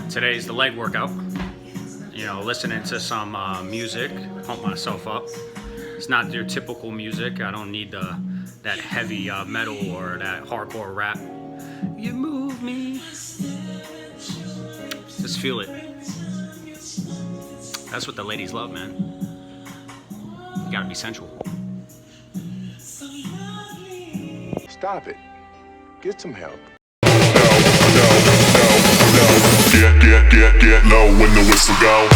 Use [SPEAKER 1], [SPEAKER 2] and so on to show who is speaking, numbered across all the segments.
[SPEAKER 1] Today's the leg workout. You know, listening to some music, pump myself up. It's not your typical music. I don't need that heavy metal or that hardcore rap. You move me. Just feel it. That's what the ladies love, man. You gotta be sensual.
[SPEAKER 2] Stop it. Get some help. Get low when the whistle go.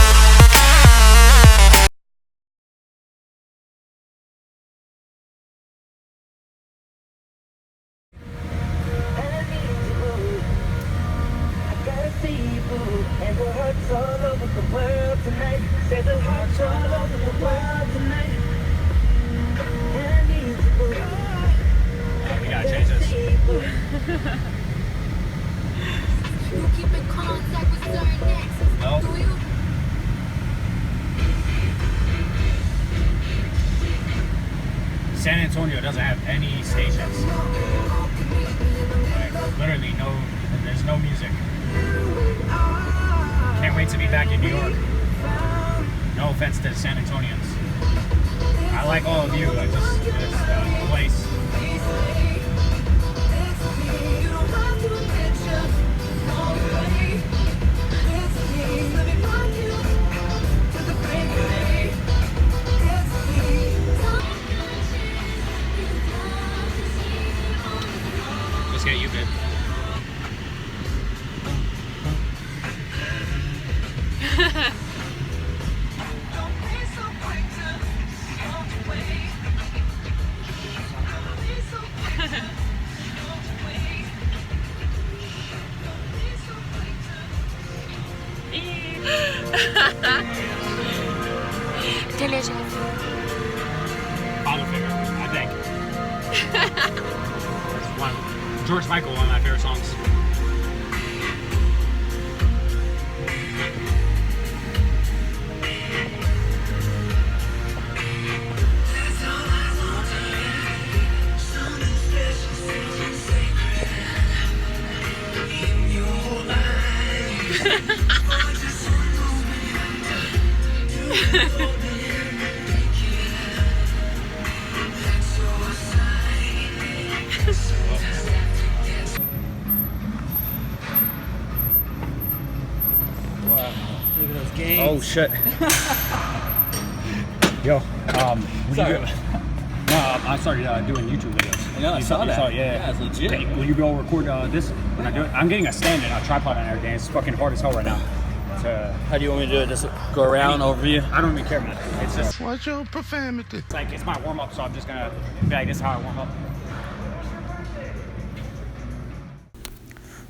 [SPEAKER 1] We gotta change this.
[SPEAKER 3] You keep in contact with certain exes,
[SPEAKER 1] No.
[SPEAKER 3] do you?
[SPEAKER 1] San Antonio doesn't have any stations. Like, literally no, there's no music. Can't wait to be back in New York. No offense to San Antonians. I like all of you, I just, this place. Let's get you, babe.
[SPEAKER 3] Delicious.
[SPEAKER 1] Father figure, I think. It's George Michael, one of my favorite songs.
[SPEAKER 4] Look at those games.
[SPEAKER 1] Oh shit. Yo, what
[SPEAKER 4] Sorry.
[SPEAKER 1] are you doing? No, I started doing YouTube videos.
[SPEAKER 4] Yeah, I
[SPEAKER 1] You
[SPEAKER 4] saw that.
[SPEAKER 1] Yeah,
[SPEAKER 4] It's legit.
[SPEAKER 1] Okay, will you go record this when I do it? I'm getting a stand and a tripod and everything. It's fucking hard as hell right now.
[SPEAKER 4] How do you want me to do it? Just go around over you?
[SPEAKER 1] I don't even care, man. It's just
[SPEAKER 2] What's your profanity?
[SPEAKER 1] it's like it's my warm up, so I'm just gonna be like, this is how I warm up.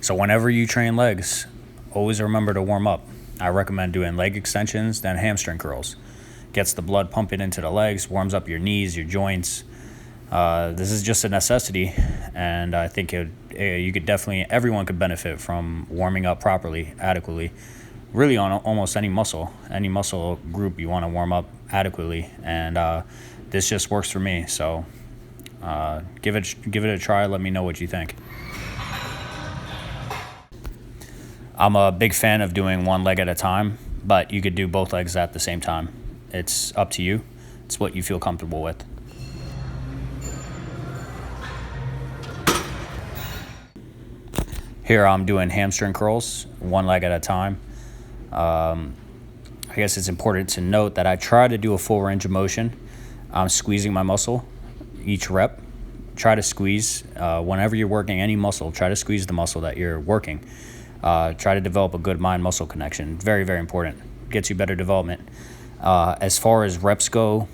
[SPEAKER 1] So whenever you train legs, always remember to warm up. I recommend doing leg extensions, then hamstring curls. Gets the blood pumping into the legs, warms up your knees, your joints. This is just a necessity, and I think you could definitely, everyone could benefit from warming up properly, adequately. Really on almost any muscle group you want to warm up adequately, and this just works for me. So give it a try. Let me know what you think. I'm a big fan of doing one leg at a time, but you could do both legs at the same time. It's up to you. It's what you feel comfortable with. Here I'm doing hamstring curls, one leg at a time. I guess it's important to note that I try to do a full range of motion. I'm squeezing my muscle each rep. Try to squeeze whenever you're working any muscle. Try to squeeze the muscle that you're working. Try to develop a good mind-muscle connection. Very, very important. Gets you better development. As far as reps go,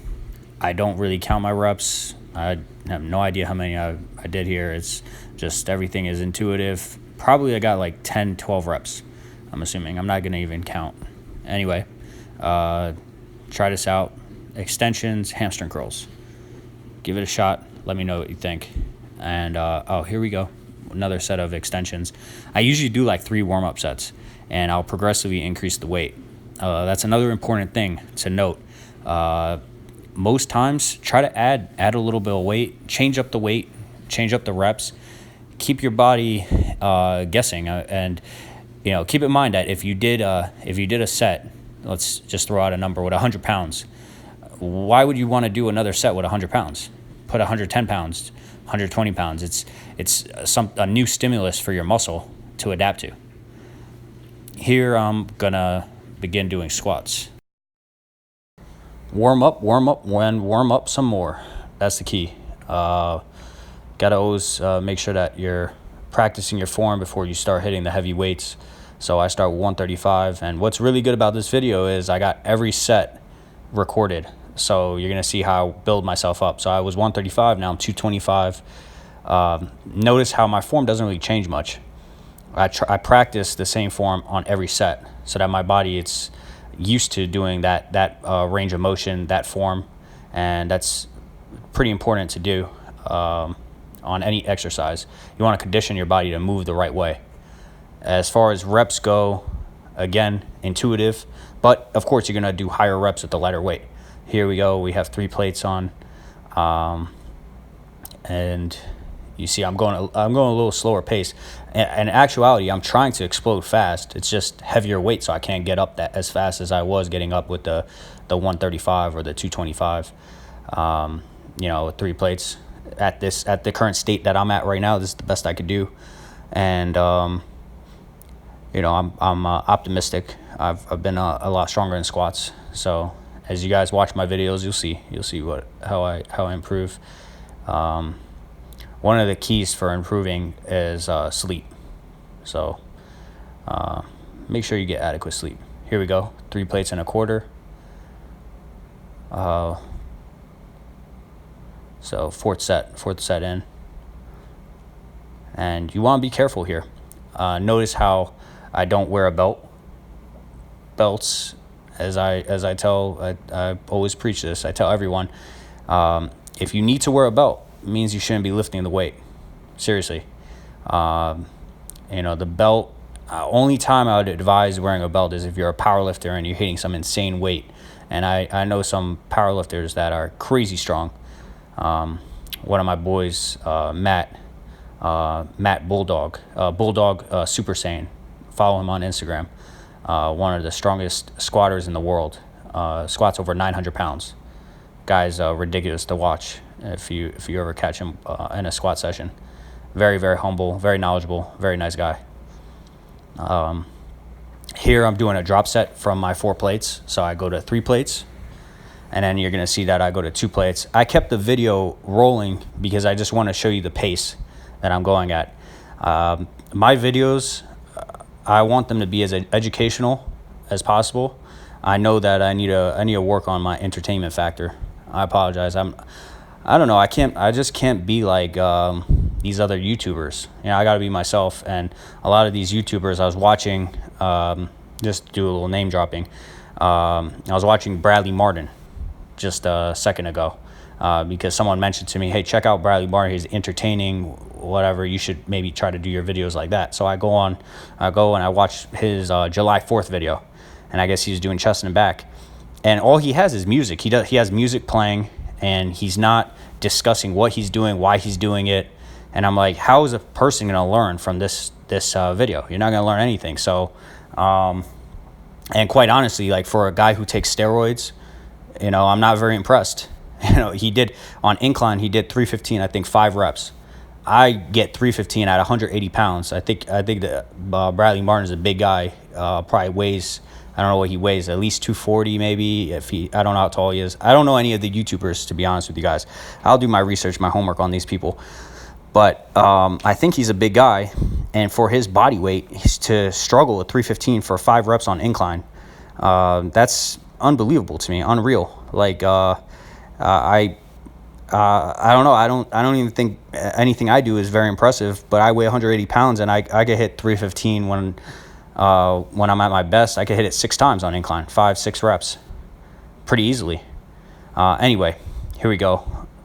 [SPEAKER 1] I don't really count my reps. I have no idea how many I did here. It's just everything is intuitive. Probably I got like 10, 12 reps, I'm assuming. I'm not going to even count. Anyway, try this out. Extensions, hamstring curls. Give it a shot. Let me know what you think. And, oh, here we go. Another set of extensions. I usually do like 3 warm-up sets, and I'll progressively increase the weight. That's another important thing to note. Most times, try to add a little bit of weight, change up the weight, change up the reps, keep your body guessing. And keep in mind that if you did a set, let's just throw out a number with 100 pounds. Why would you want to do another set with 100 pounds? Put 110 pounds, 120 pounds. It's a new stimulus for your muscle to adapt to. Here I'm gonna begin doing squats. Warm up, and warm up some more. That's the key. Gotta always make sure that you're practicing your form before you start hitting the heavy weights. So I start with 135, and what's really good about this video is I got every set recorded. So you're gonna see how I build myself up. So I was 135, now I'm 225. Notice how my form doesn't really change much. I practice the same form on every set so that my body it's used to doing that range of motion, that form, and that's pretty important to do on any exercise. You want to condition your body to move the right way. As far as reps go, again, intuitive, but of course you're going to do higher reps with the lighter weight. Here we go. We have 3 plates on, and you see I'm going a little slower pace. In actuality, I'm trying to explode fast. It's just heavier weight, so I can't get up that as fast as I was getting up with the 135 or the 225. 3 plates at the current state that I'm at right now. This is the best I could do, and I'm optimistic. I've been a lot stronger in squats. So as you guys watch my videos, you'll see how I improve. One of the keys for improving is sleep. So make sure you get adequate sleep. Here we go. 3 plates and a quarter. So fourth set in. And you want to be careful here. Notice how I don't wear a belt. Belts, as I tell, I always preach this. I tell everyone, if you need to wear a belt, it means you shouldn't be lifting the weight. Seriously. The belt, only time I would advise wearing a belt is if you're a power lifter and you're hitting some insane weight. And I know some power lifters that are crazy strong. One of my boys, Matt Bulldog Super Saiyan. Follow him on Instagram. One of the strongest squatters in the world. Squats over 900 pounds. Guy's ridiculous to watch if you ever catch him in a squat session. Very, very humble, very knowledgeable, very nice guy. Here I'm doing a drop set from my 4 plates. So I go to 3 plates, and then you're going to see that I go to 2 plates. I kept the video rolling because I just want to show you the pace that I'm going at. My videos, I want them to be as educational as possible. I know that I need to work on my entertainment factor. I apologize. I don't know. I just can't be like these other YouTubers. I got to be myself. And a lot of these YouTubers I was watching, just to do a little name dropping. I was watching Bradley Martin just a second ago because someone mentioned to me, hey, check out Bradley Martin. He's entertaining, whatever. You should maybe try to do your videos like that. So I go and I watch his July 4th video, and I guess he's doing chest and back. And all he has is music. He has music playing, and he's not discussing what he's doing, why he's doing it. And I'm like, how is a person going to learn from this video? You're not going to learn anything. So, and quite honestly, like for a guy who takes steroids, I'm not very impressed. He did on incline, he did 315, I think 5 reps. I get 315 at 180 pounds. I think that Bradley Martin is a big guy. Probably weighs, I don't know what he weighs, at least 240 maybe. I don't know how tall he is. I don't know any of the YouTubers, to be honest with you guys. I'll do my research, my homework on these people. But I think he's a big guy, and for his body weight, to struggle with 315 for 5 reps on incline, that's unbelievable to me, unreal. Like I don't know. I don't even think anything I do is very impressive. But I weigh 180 pounds, and I get hit 315 when I'm at my best. I could hit it 6 times on incline, 5-6 reps, pretty easily. Anyway, here we go.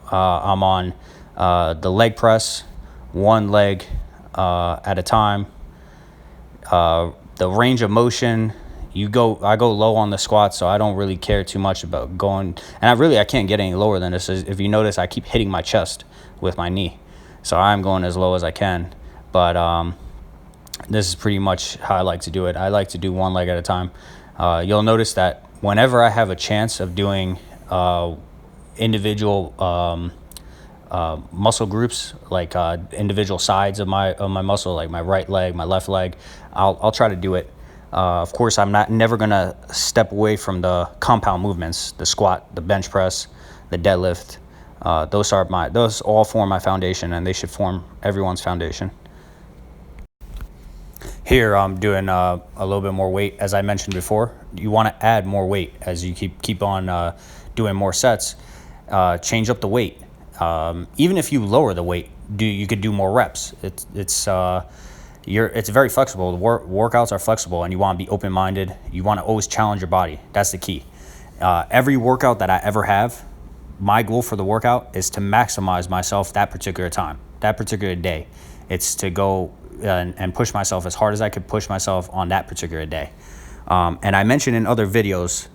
[SPEAKER 1] I'm on the leg press, 1 leg at a time. The range of motion, I go low on the squat, so I don't really care too much about going. And I can't get any lower than this. If you notice, I keep hitting my chest with my knee, so I'm going as low as I can. But this is pretty much how I like to do it. I like to do one leg at a time. You'll notice that whenever I have a chance of doing individual muscle groups, like individual sides of my muscle, like my right leg, my left leg, I'll try to do it. Of course, I'm never gonna step away from the compound movements, the squat, the bench press, the deadlift. Those all form my foundation, and they should form everyone's foundation. Here I'm doing a little bit more weight. As I mentioned before, you want to add more weight as you keep on doing more sets. Change up the weight. Even if you lower the weight, you could do more reps. It's very flexible. The workouts are flexible, and you want to be open-minded. You want to always challenge your body. That's the key. Every workout that I ever have, my goal for the workout is to maximize myself that particular time, that particular day. It's to go and push myself as hard as I could push myself on that particular day. And I mentioned in other videos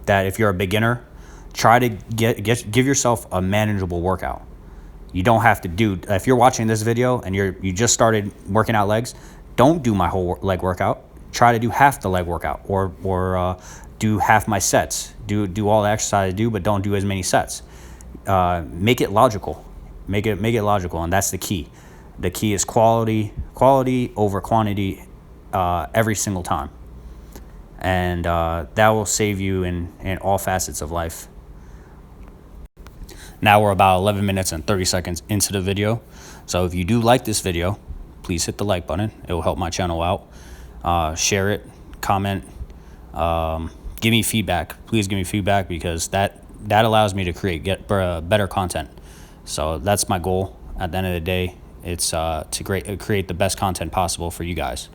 [SPEAKER 1] that if you're a beginner, try to give yourself a manageable workout. You don't have to do, if you're watching this video and you just started working out legs, don't do my whole leg workout. Try to do half the leg workout, or do half my sets. Do all the exercise I do, but don't do as many sets. Make it logical. Make it logical, and that's the key. The key is quality over quantity every single time. And that will save you in all facets of life. Now we're about 11 minutes and 30 seconds into the video. So if you do like this video, please hit the like button. It will help my channel out. Share it, comment, give me feedback. Please give me feedback, because that allows me to get better content. So that's my goal at the end of the day. It's to create the best content possible for you guys.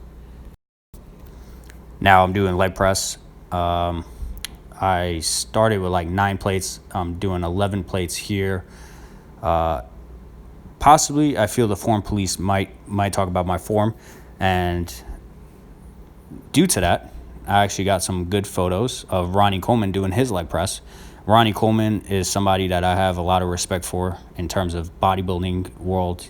[SPEAKER 1] Now I'm doing leg press. I started with like 9 plates. I'm doing 11 plates here. Possibly, I feel the form police might talk about my form, and due to that, I actually got some good photos of Ronnie Coleman doing his leg press. Ronnie Coleman is somebody that I have a lot of respect for in terms of bodybuilding world.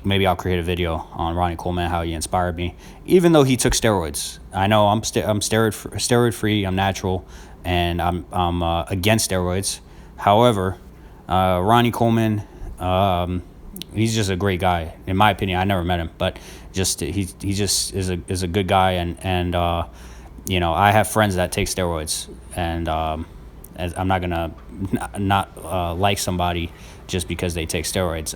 [SPEAKER 1] Maybe I'll create a video on Ronnie Coleman, how he inspired me, even though he took steroids. I know I'm steroid free, I'm natural, and I'm against steroids. However, Ronnie Coleman, he's just a great guy, in my opinion. I never met him, but he just is a good guy, and you know, I have friends that take steroids, and I'm not gonna not like somebody just because they take steroids.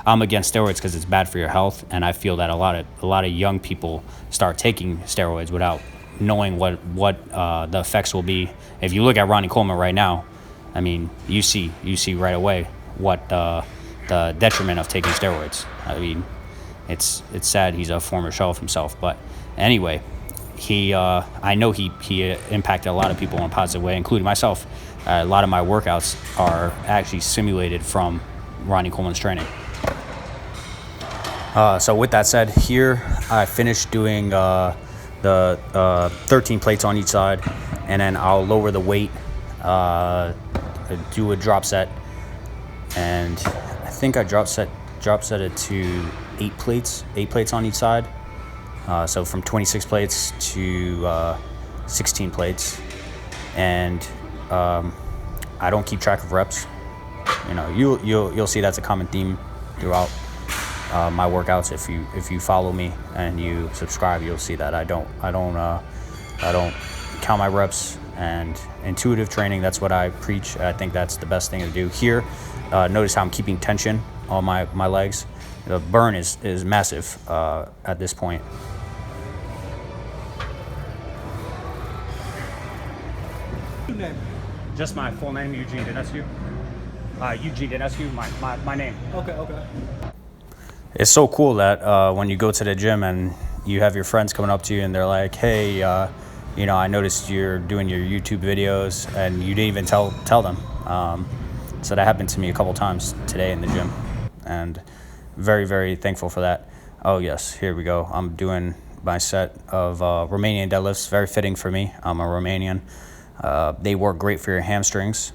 [SPEAKER 1] I'm against steroids because it's bad for your health, and I feel that a lot of young people start taking steroids without knowing what the effects will be. If you look at Ronnie Coleman right now, I mean, you see right away what the detriment of taking steroids. I mean, it's sad. He's a former shell of himself, but anyway, I know he impacted a lot of people in a positive way, including myself. A lot of my workouts are actually simulated from Ronnie Coleman's training. So with that said, here I finished doing the 13 plates on each side, and then I'll lower the weight, do a drop set, and I think I drop set it to 8 plates on each side. So from 26 plates to 16 plates, and I don't keep track of reps. You know, you'll see that's a common theme throughout my workouts. If you follow me and you subscribe, you'll see that I don't count my reps. And intuitive training, that's what I preach. I think that's the best thing to do. Here, notice how I'm keeping tension on my legs. The burn is massive at this point. Just my full name, Eugene Dinescu. Eugene Dinescu, my name.
[SPEAKER 4] Okay.
[SPEAKER 1] It's so cool that when you go to the gym and you have your friends coming up to you and they're like, hey, you know, I noticed you're doing your YouTube videos, and you didn't even tell them. So that happened to me a couple times today in the gym, and very, very thankful for that. Oh yes, here we go. I'm doing my set of Romanian deadlifts, very fitting for me. I'm a Romanian. They work great for your hamstrings.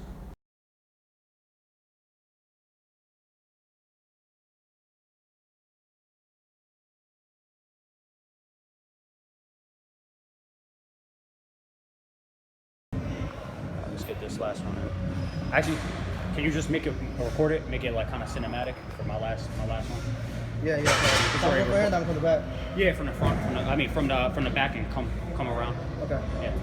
[SPEAKER 1] this last one. Actually, can you just make it record it, make it like kind of cinematic for my last one?
[SPEAKER 5] Yeah, yeah. Sorry. From the front and from the back.
[SPEAKER 1] Yeah, from the front. From the back and come around.
[SPEAKER 5] Okay.
[SPEAKER 1] Yeah.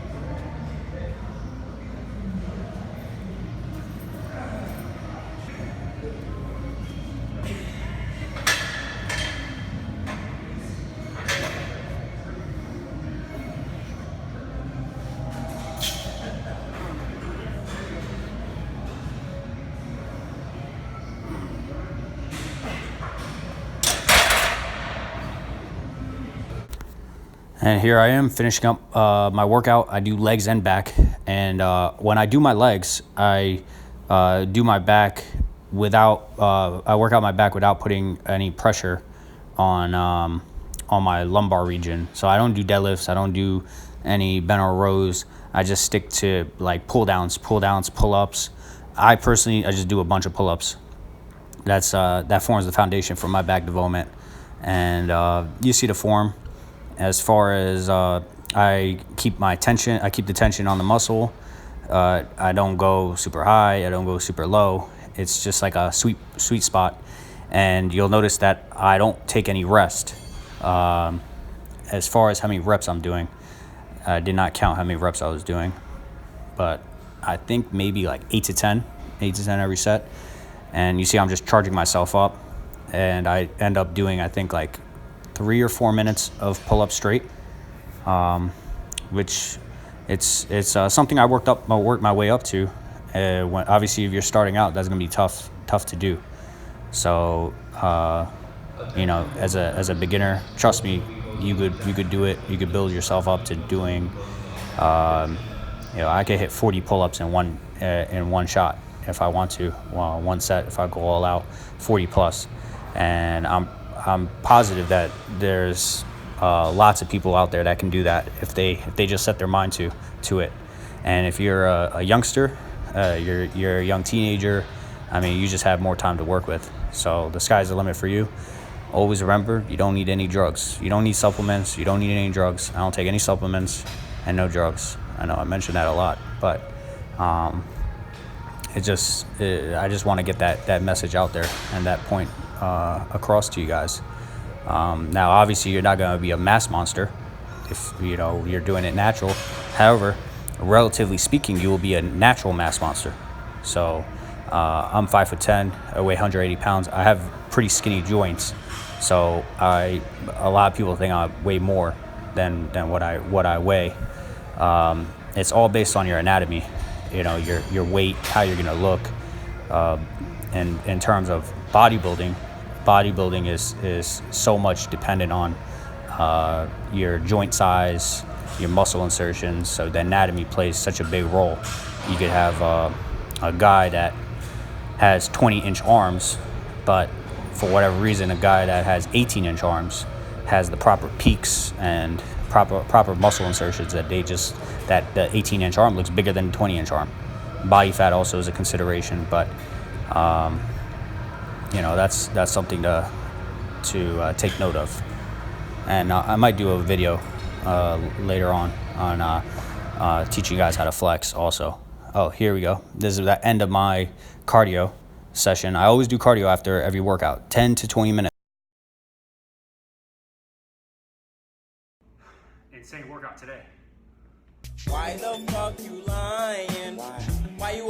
[SPEAKER 1] And here I am finishing up my workout. I do legs and back. And when I do my legs, I do my back without, I work out my back without putting any pressure on my lumbar region. So I don't do deadlifts. I don't do any bent or rows. I just stick to like pull downs, pull-ups. I just do a bunch of pull-ups. That forms the foundation for my back development. And you see the form. As far as I keep the tension on the muscle. I don't go super high. I don't go super low. It's just like a sweet spot. And you'll notice that I don't take any rest. As far as how many reps I'm doing, I did not count how many reps I was doing, but I think maybe like 8 to 10 every set. And you see, I'm just charging myself up, and I end up doing, I think, like 3 or 4 minutes of pull-up straight, which it's something I worked my way up to. When obviously, if you're starting out, that's gonna be tough to do. So as a beginner, trust me, you could do it. You could build yourself up to doing. I could hit 40 pull-ups in one shot if I want to. Well, one set if I go all out, 40 plus, and I'm positive that there's lots of people out there that can do that if they just set their mind to it. And if you're a youngster, you're a young teenager, I mean, you just have more time to work with. So the sky's the limit for you. Always remember, you don't need any drugs. You don't need supplements. You don't need any drugs. I don't take any supplements and no drugs. I know I mentioned that a lot, but I just want to get that message out there and that point across to you guys. Now, obviously, you're not going to be a mass monster if you're doing it natural. However, relatively speaking, you will be a natural mass monster. So I'm 5'10", I weigh 180 pounds. I have pretty skinny joints, so a lot of people think I weigh more than what I weigh. It's all based on your anatomy, your weight, how you're gonna look. And in terms of bodybuilding is so much dependent on your joint size, your muscle insertions. So the anatomy plays such a big role. You could have a guy that has 20-inch arms, but for whatever reason, a guy that has 18-inch arms has the proper peaks and proper muscle insertions that the 18-inch arm looks bigger than the 20-inch arm. Body fat also is a consideration, but that's something to take note of. And I might do a video later on teaching you guys how to flex also. Oh, here we go. This is the end of my cardio session. I always do cardio after every workout, 10 to 20 minutes. Insane workout today.
[SPEAKER 6] Why the fuck you lying? Why you